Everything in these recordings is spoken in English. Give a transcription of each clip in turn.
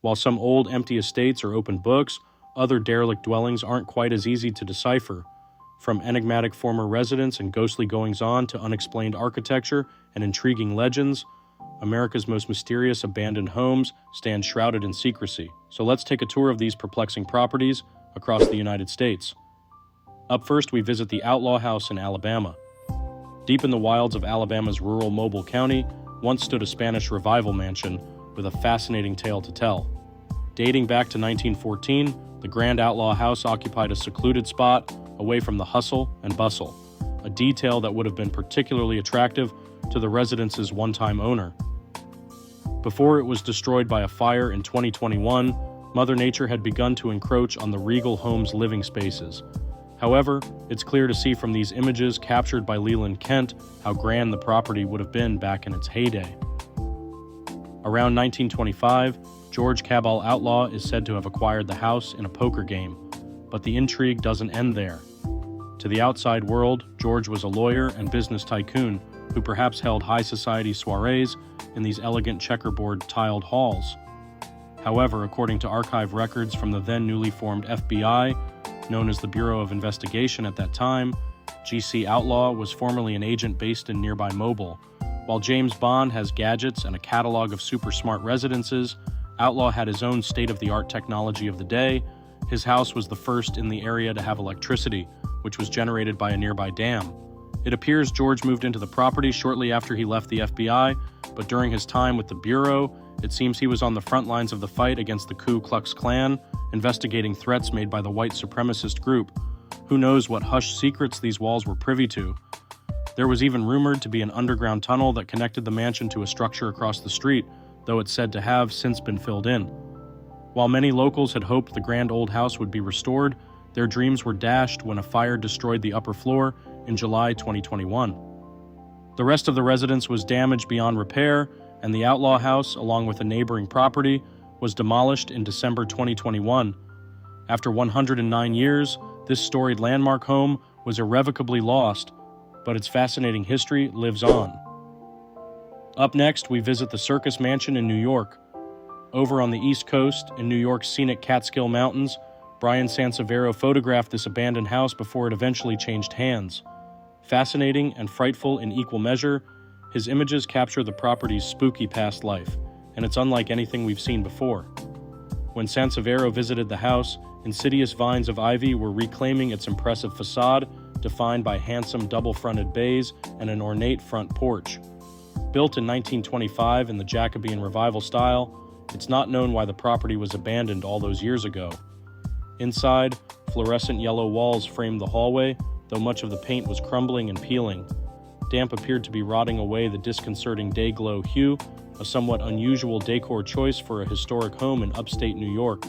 While some old empty estates are open books, other derelict dwellings aren't quite as easy to decipher. From enigmatic former residents and ghostly goings-on to unexplained architecture and intriguing legends, America's most mysterious abandoned homes stand shrouded in secrecy. So let's take a tour of these perplexing properties across the United States. Up first, we visit the Outlaw House in Alabama. Deep in the wilds of Alabama's rural Mobile County, once stood a Spanish Revival mansion with a fascinating tale to tell. Dating back to 1914, the Grand Outlaw House occupied a secluded spot away from the hustle and bustle, a detail that would have been particularly attractive to the residence's one-time owner. Before it was destroyed by a fire in 2021, Mother Nature had begun to encroach on the regal home's living spaces. However, it's clear to see from these images captured by Leland Kent how grand the property would have been back in its heyday. Around 1925, George Cabell Outlaw is said to have acquired the house in a poker game, but the intrigue doesn't end there. To the outside world, George was a lawyer and business tycoon who perhaps held high society soirees in these elegant checkerboard tiled halls. However, according to archive records from the then newly formed FBI, known as the Bureau of Investigation at that time, G.C. Outlaw was formerly an agent based in nearby Mobile. While James Bond has gadgets and a catalog of super smart residences, Outlaw had his own state-of-the-art technology of the day. His house was the first in the area to have electricity, which was generated by a nearby dam. It appears George moved into the property shortly after he left the FBI, but during his time with the Bureau, it seems he was on the front lines of the fight against the Ku Klux Klan, investigating threats made by the white supremacist group. Who knows what hushed secrets these walls were privy to? There was even rumored to be an underground tunnel that connected the mansion to a structure across the street, though it's said to have since been filled in. While many locals had hoped the grand old house would be restored, their dreams were dashed when a fire destroyed the upper floor in July 2021. The rest of the residence was damaged beyond repair, and the Outlaw House, along with a neighboring property, was demolished in December 2021. After 109 years, this storied landmark home was irrevocably lost, but its fascinating history lives on. Up next, we visit the Circus Mansion in New York. Over on the East Coast, in New York's scenic Catskill Mountains, Brian Sansevero photographed this abandoned house before it eventually changed hands. Fascinating and frightful in equal measure, his images capture the property's spooky past life, and it's unlike anything we've seen before. When Sansevero visited the house, insidious vines of ivy were reclaiming its impressive facade, defined by handsome double-fronted bays and an ornate front porch. Built in 1925 in the Jacobean Revival style, it's not known why the property was abandoned all those years ago. Inside, fluorescent yellow walls framed the hallway, though much of the paint was crumbling and peeling. Damp appeared to be rotting away the disconcerting day-glow hue, a somewhat unusual decor choice for a historic home in upstate New York.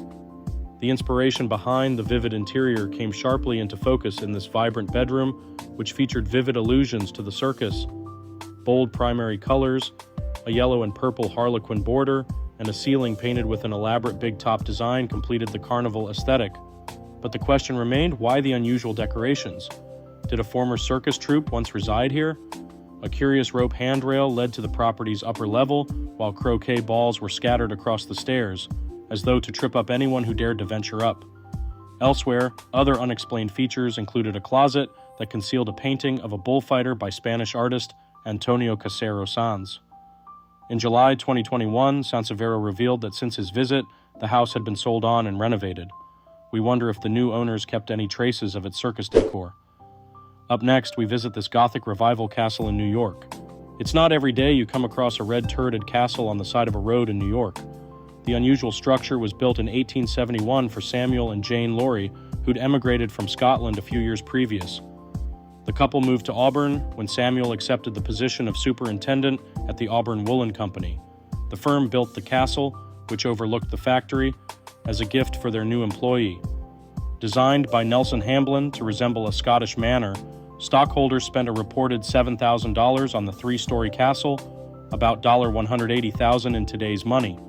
The inspiration behind the vivid interior came sharply into focus in this vibrant bedroom, which featured vivid allusions to the circus. Bold primary colors, a yellow and purple harlequin border, and a ceiling painted with an elaborate big-top design completed the carnival aesthetic. But the question remained, why the unusual decorations? Did a former circus troupe once reside here? A curious rope handrail led to the property's upper level, while croquet balls were scattered across the stairs, as though to trip up anyone who dared to venture up. Elsewhere, other unexplained features included a closet that concealed a painting of a bullfighter by Spanish artist Antonio Casero Sanz. In July 2021, Sansevero revealed that since his visit, the house had been sold on and renovated. We wonder if the new owners kept any traces of its circus decor. Up next, we visit this Gothic Revival castle in New York. It's not every day you come across a red-turreted castle on the side of a road in New York. The unusual structure was built in 1871 for Samuel and Jane Laurie, who'd emigrated from Scotland a few years previous. The couple moved to Auburn when Samuel accepted the position of superintendent at the Auburn Woolen Company. The firm built the castle, which overlooked the factory, as a gift for their new employee. Designed by Nelson Hamblin to resemble a Scottish manor, stockholders spent a reported $7,000 on the three-story castle, about $180,000 in today's money.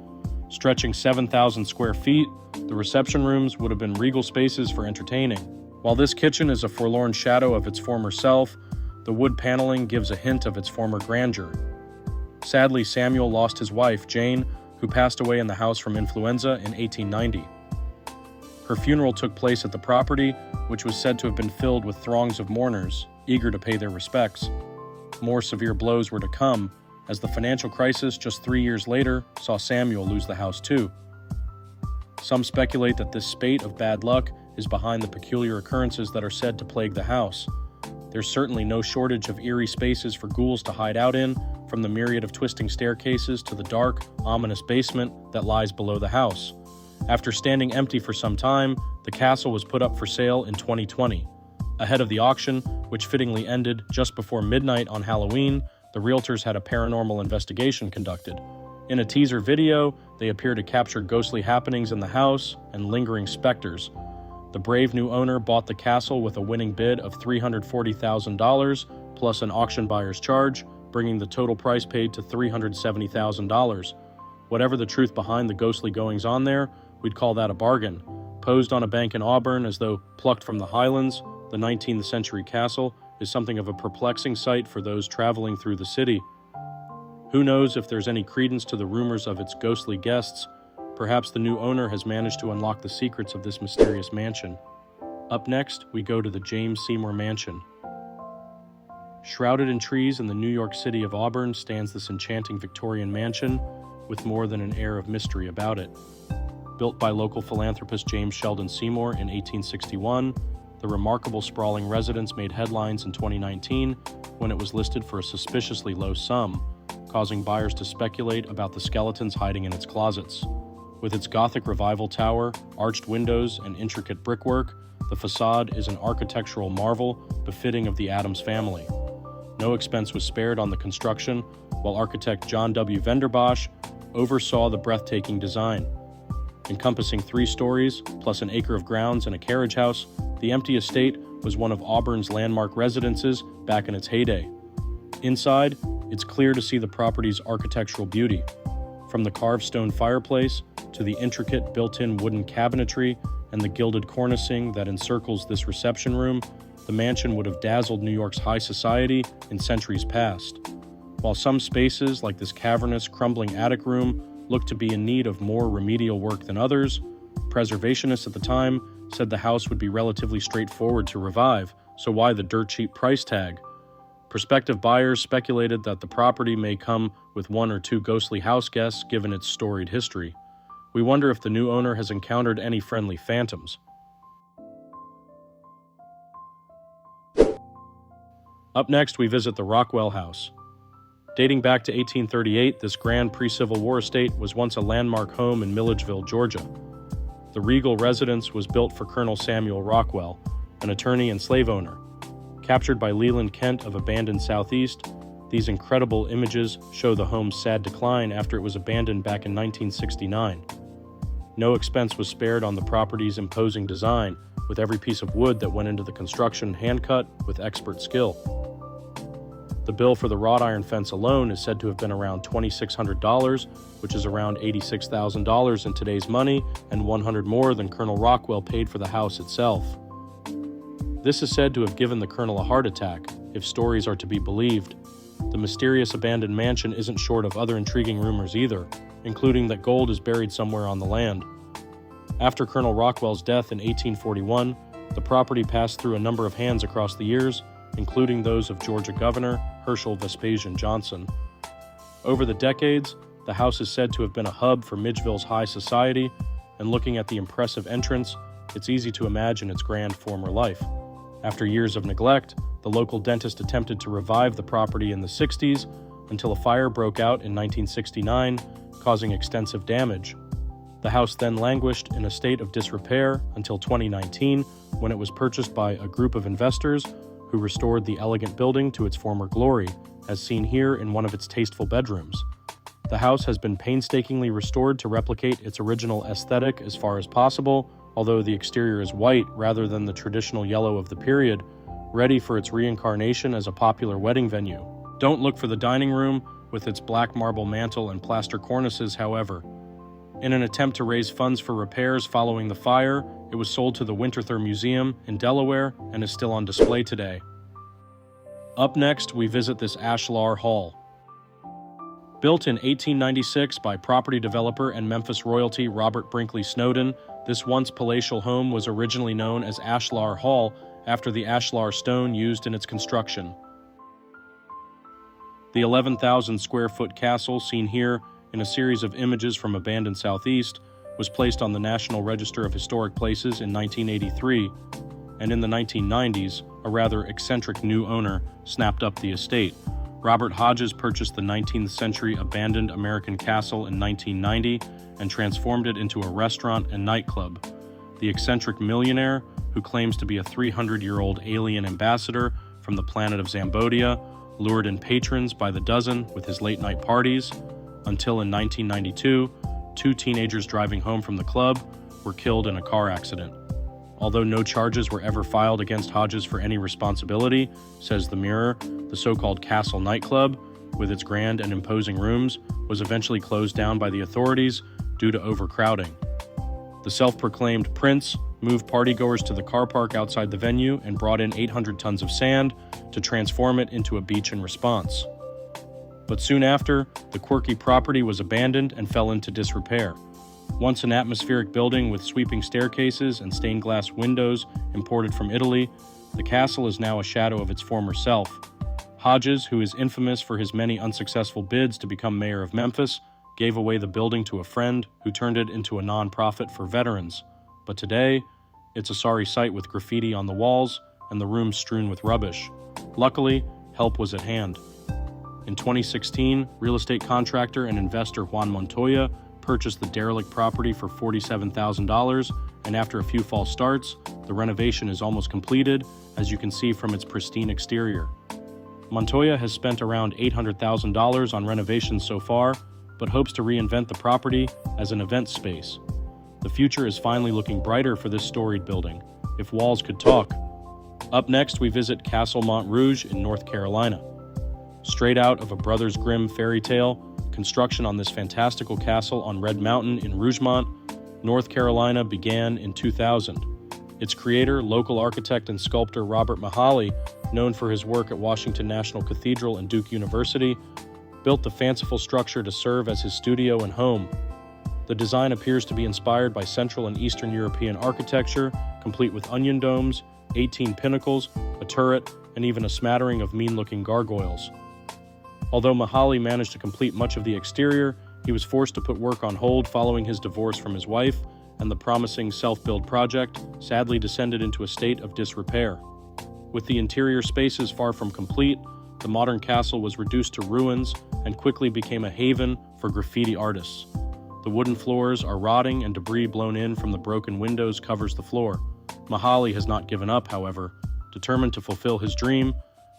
Stretching 7,000 square feet, the reception rooms would have been regal spaces for entertaining. While this kitchen is a forlorn shadow of its former self, the wood paneling gives a hint of its former grandeur. Sadly, Samuel lost his wife, Jane, who passed away in the house from influenza in 1890. Her funeral took place at the property, which was said to have been filled with throngs of mourners, eager to pay their respects. More severe blows were to come, as the financial crisis just 3 years later saw Samuel lose the house too. Some speculate that this spate of bad luck is behind the peculiar occurrences that are said to plague the house. There's certainly no shortage of eerie spaces for ghouls to hide out in, from the myriad of twisting staircases to the dark, ominous basement that lies below the house. After standing empty for some time, the castle was put up for sale in 2020. Ahead of the auction, which fittingly ended just before midnight on Halloween, the realtors had a paranormal investigation conducted. In a teaser video, they appear to capture ghostly happenings in the house and lingering specters. The brave new owner bought the castle with a winning bid of $340,000 plus an auction buyer's charge, bringing the total price paid to $370,000. Whatever the truth behind the ghostly goings-on there, we'd call that a bargain. Posed on a bank in Auburn as though plucked from the Highlands, the 19th century castle is something of a perplexing sight for those traveling through the city. Who knows if there's any credence to the rumors of its ghostly guests? Perhaps the new owner has managed to unlock the secrets of this mysterious mansion. Up next, we go to the James Seymour Mansion. Shrouded in trees in the New York city of Auburn stands this enchanting Victorian mansion with more than an air of mystery about it. Built by local philanthropist James Sheldon Seymour in 1861, the remarkable sprawling residence made headlines in 2019 when it was listed for a suspiciously low sum, causing buyers to speculate about the skeletons hiding in its closets. With its Gothic revival tower, arched windows, and intricate brickwork, the facade is an architectural marvel befitting of the Addams family. No expense was spared on the construction, while architect John W. Venderbosch oversaw the breathtaking design. Encompassing 3 stories, plus an acre of grounds and a carriage house, the empty estate was one of Auburn's landmark residences back in its heyday. Inside, it's clear to see the property's architectural beauty. From the carved stone fireplace to the intricate built-in wooden cabinetry and the gilded cornicing that encircles this reception room, the mansion would have dazzled New York's high society in centuries past. While some spaces, like this cavernous, crumbling attic room, looked to be in need of more remedial work than others, preservationists at the time said the house would be relatively straightforward to revive, so why the dirt-cheap price tag? Prospective buyers speculated that the property may come with 1 or 2 ghostly house guests given its storied history. We wonder if the new owner has encountered any friendly phantoms. Up next, we visit the Rockwell House. Dating back to 1838, this grand pre-Civil War estate was once a landmark home in Milledgeville, Georgia. The regal residence was built for Colonel Samuel Rockwell, an attorney and slave owner. Captured by Leland Kent of Abandoned Southeast, these incredible images show the home's sad decline after it was abandoned back in 1969. No expense was spared on the property's imposing design, with every piece of wood that went into the construction hand-cut with expert skill. The bill for the wrought iron fence alone is said to have been around $2,600, which is around $86,000 in today's money and $100 more than Colonel Rockwell paid for the house itself. This is said to have given the colonel a heart attack, if stories are to be believed. The mysterious abandoned mansion isn't short of other intriguing rumors either, including that gold is buried somewhere on the land. After Colonel Rockwell's death in 1841, the property passed through a number of hands across the years, including those of Georgia Governor Herschel Vespasian Johnson. Over the decades, the house is said to have been a hub for Midgeville's high society, and looking at the impressive entrance, it's easy to imagine its grand former life. After years of neglect, the local dentist attempted to revive the property in the 60s until a fire broke out in 1969, causing extensive damage. The house then languished in a state of disrepair until 2019, when it was purchased by a group of investors who restored the elegant building to its former glory, as seen here in one of its tasteful bedrooms. The house has been painstakingly restored to replicate its original aesthetic as far as possible, although the exterior is white rather than the traditional yellow of the period, ready for its reincarnation as a popular wedding venue. Don't look for the dining room with its black marble mantel and plaster cornices, however. In an attempt to raise funds for repairs following the fire, it was sold to the Winterthur Museum in Delaware and is still on display today. Up next, we visit this ashlar hall. Built in 1896 by property developer and Memphis royalty Robert Brinkley Snowden, this once palatial home was originally known as Ashlar Hall after the ashlar stone used in its construction. The 11,000 square foot castle seen here in a series of images from abandoned Southeast was placed on the National Register of Historic Places in 1983, and in the 1990s, a rather eccentric new owner snapped up the estate. Robert Hodges purchased the 19th century abandoned American castle in 1990 and transformed it into a restaurant and nightclub. The eccentric millionaire, who claims to be a 300-year-old alien ambassador from the planet of Zambodia, lured in patrons by the dozen with his late-night parties, until in 1992, 2 teenagers driving home from the club were killed in a car accident. Although no charges were ever filed against Hodges for any responsibility, says the Mirror, the so-called Castle nightclub, with its grand and imposing rooms, was eventually closed down by the authorities due to overcrowding. The self-proclaimed prince moved partygoers to the car park outside the venue and brought in 800 tons of sand to transform it into a beach in response. But soon after, the quirky property was abandoned and fell into disrepair. Once an atmospheric building with sweeping staircases and stained glass windows imported from Italy, the castle is now a shadow of its former self. Hodges, who is infamous for his many unsuccessful bids to become mayor of Memphis, gave away the building to a friend who turned it into a non-profit for veterans. But today, it's a sorry sight with graffiti on the walls and the rooms strewn with rubbish. Luckily, help was at hand. In 2016, real estate contractor and investor Juan Montoya purchased the derelict property for $47,000, and after a few false starts, the renovation is almost completed, as you can see from its pristine exterior. Montoya has spent around $800,000 on renovations so far, but hopes to reinvent the property as an event space. The future is finally looking brighter for this storied building, if walls could talk. Up next, we visit Castle Mont Rouge in North Carolina. Straight out of a Brothers Grimm fairy tale, construction on this fantastical castle on Red Mountain in Rougemont, North Carolina began in 2000. Its creator, local architect and sculptor Robert Mahaly, known for his work at Washington National Cathedral and Duke University, built the fanciful structure to serve as his studio and home. The design appears to be inspired by Central and Eastern European architecture, complete with onion domes, 18 pinnacles, a turret, and even a smattering of mean-looking gargoyles. Although Mahaly managed to complete much of the exterior, he was forced to put work on hold following his divorce from his wife, and the promising self-build project sadly descended into a state of disrepair. With the interior spaces far from complete, the modern castle was reduced to ruins and quickly became a haven for graffiti artists. The wooden floors are rotting and debris blown in from the broken windows covers the floor. Mahaly has not given up, however. Determined to fulfill his dream,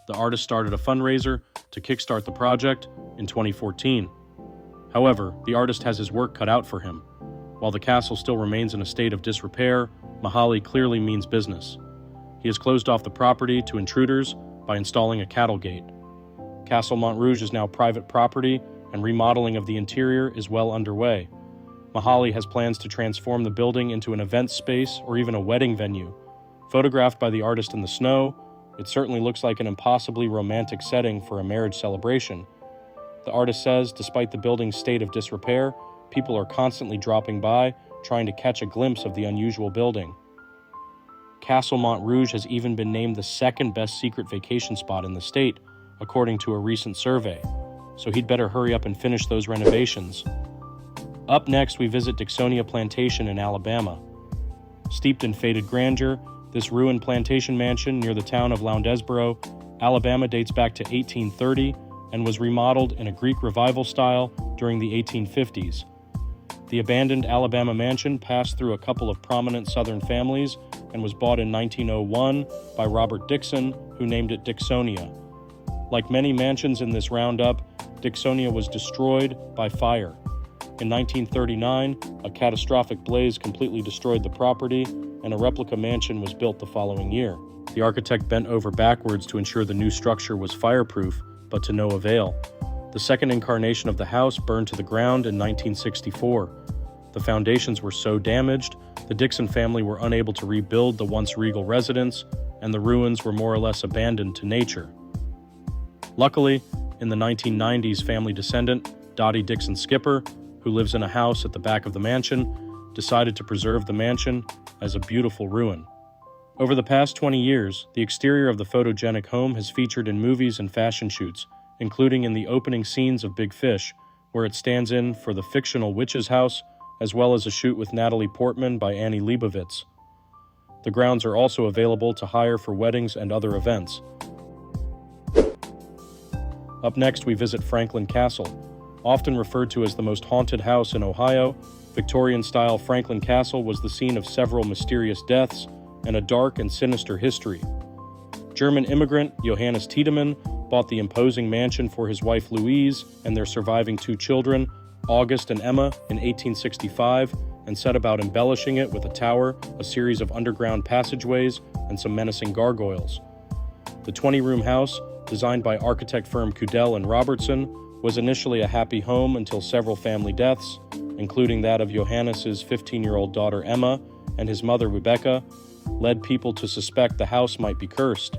the artist started a fundraiser to kickstart the project in 2014. However, the artist has his work cut out for him. While the castle still remains in a state of disrepair, Mahaly clearly means business. He has closed off the property to intruders by installing a cattle gate. Castle Mont Rouge is now private property, and remodeling of the interior is well underway. Mahaly has plans to transform the building into an event space or even a wedding venue. Photographed by the artist in the snow, it certainly looks like an impossibly romantic setting for a marriage celebration. The artist says, despite the building's state of disrepair, people are constantly dropping by, trying to catch a glimpse of the unusual building. Castle Mont Rouge has even been named the second best secret vacation spot in the state, according to a recent survey. So he'd better hurry up and finish those renovations. Up next, we visit Dixia Plantation in Alabama. Steeped in faded grandeur, this ruined plantation mansion near the town of Loundesboro, Alabama dates back to 1830 and was remodeled in a Greek Revival style during the 1850s. The abandoned Alabama mansion passed through a couple of prominent Southern families and was bought in 1901 by Robert Dixon, who named it Dixonia. Like many mansions in this roundup, Dixonia was destroyed by fire. In 1939, a catastrophic blaze completely destroyed the property, and a replica mansion was built the following year. The architect bent over backwards to ensure the new structure was fireproof, but to no avail. The second incarnation of the house burned to the ground in 1964. The foundations were so damaged, the Dixon family were unable to rebuild the once regal residence, and the ruins were more or less abandoned to nature. Luckily, in the 1990s, family descendant Dottie Dixon Skipper, who lives in a house at the back of the mansion, decided to preserve the mansion as a beautiful ruin. Over the past 20 years, the exterior of the photogenic home has featured in movies and fashion shoots, including in the opening scenes of Big Fish, where it stands in for the fictional witch's house, as well as a shoot with Natalie Portman by Annie Leibovitz. The grounds are also available to hire for weddings and other events. Up next, we visit Franklin Castle. Often referred to as the most haunted house in Ohio, Victorian-style Franklin Castle was the scene of several mysterious deaths and a dark and sinister history. German immigrant Johannes Tiedemann bought the imposing mansion for his wife Louise and their surviving 2 children, August and Emma, in 1865, and set about embellishing it with a tower, a series of underground passageways, and some menacing gargoyles. The 20-room house, designed by architect firm Cudell and Robertson, was initially a happy home until several family deaths, including that of Johannes's 15-year-old daughter Emma and his mother Rebecca, led people to suspect the house might be cursed.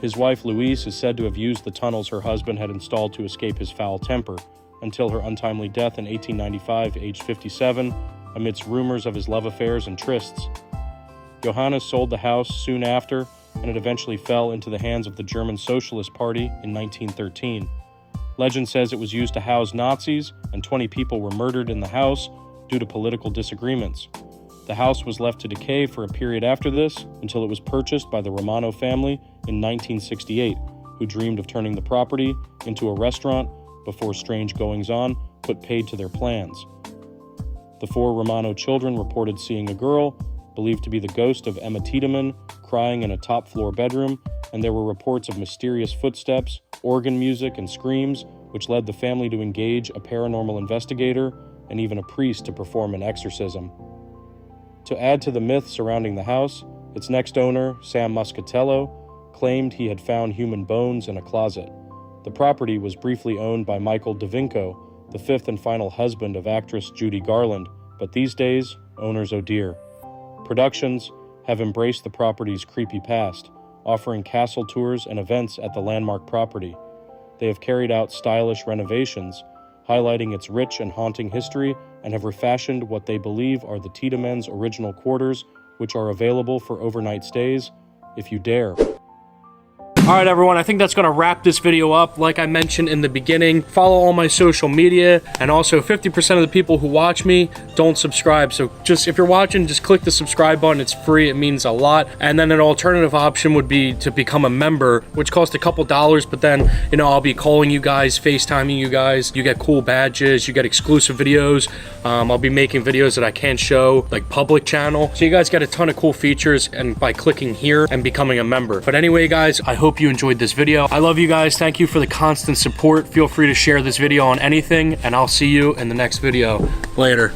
His wife Louise is said to have used the tunnels her husband had installed to escape his foul temper, until her untimely death in 1895, aged 57, amidst rumors of his love affairs and trysts. Johannes sold the house soon after, and it eventually fell into the hands of the German Socialist Party in 1913. Legend says it was used to house Nazis, and 20 people were murdered in the house due to political disagreements. The house was left to decay for a period after this, until it was purchased by the Romano family in 1968, who dreamed of turning the property into a restaurant before strange goings-on put paid to their plans. The 4 Romano children reported seeing a girl, believed to be the ghost of Emma Tiedemann, crying in a top-floor bedroom, and there were reports of mysterious footsteps, organ music, and screams, which led the family to engage a paranormal investigator and even a priest to perform an exorcism. To add to the myth surrounding the house, its next owner, Sam Muscatello, claimed he had found human bones in a closet. The property was briefly owned by Michael DeVinco, the 5th and final husband of actress Judy Garland, but these days, owners oh dear. Productions have embraced the property's creepy past, offering castle tours and events at the landmark property. They have carried out stylish renovations, highlighting its rich and haunting history, and have refashioned what they believe are the Tiedemann's original quarters, which are available for overnight stays, if you dare. Alright everyone, I think that's going to wrap this video up. Like I mentioned in the beginning, follow all my social media, and also 50% of the people who watch me don't subscribe. So just, if you're watching, just click the subscribe button. It's free, it means a lot. And then an alternative option would be to become a member, which costs a couple dollars, but then, you know, I'll be calling you guys, FaceTiming you guys. You get cool badges, you get exclusive videos. I'll be making videos that I can't show, like public channel. So you guys get a ton of cool features and by clicking here and becoming a member. But anyway, guys, I hope you enjoyed this video. I love you guys. Thank you for the constant support. Feel free to share this video on anything, and I'll see you in the next video. Later.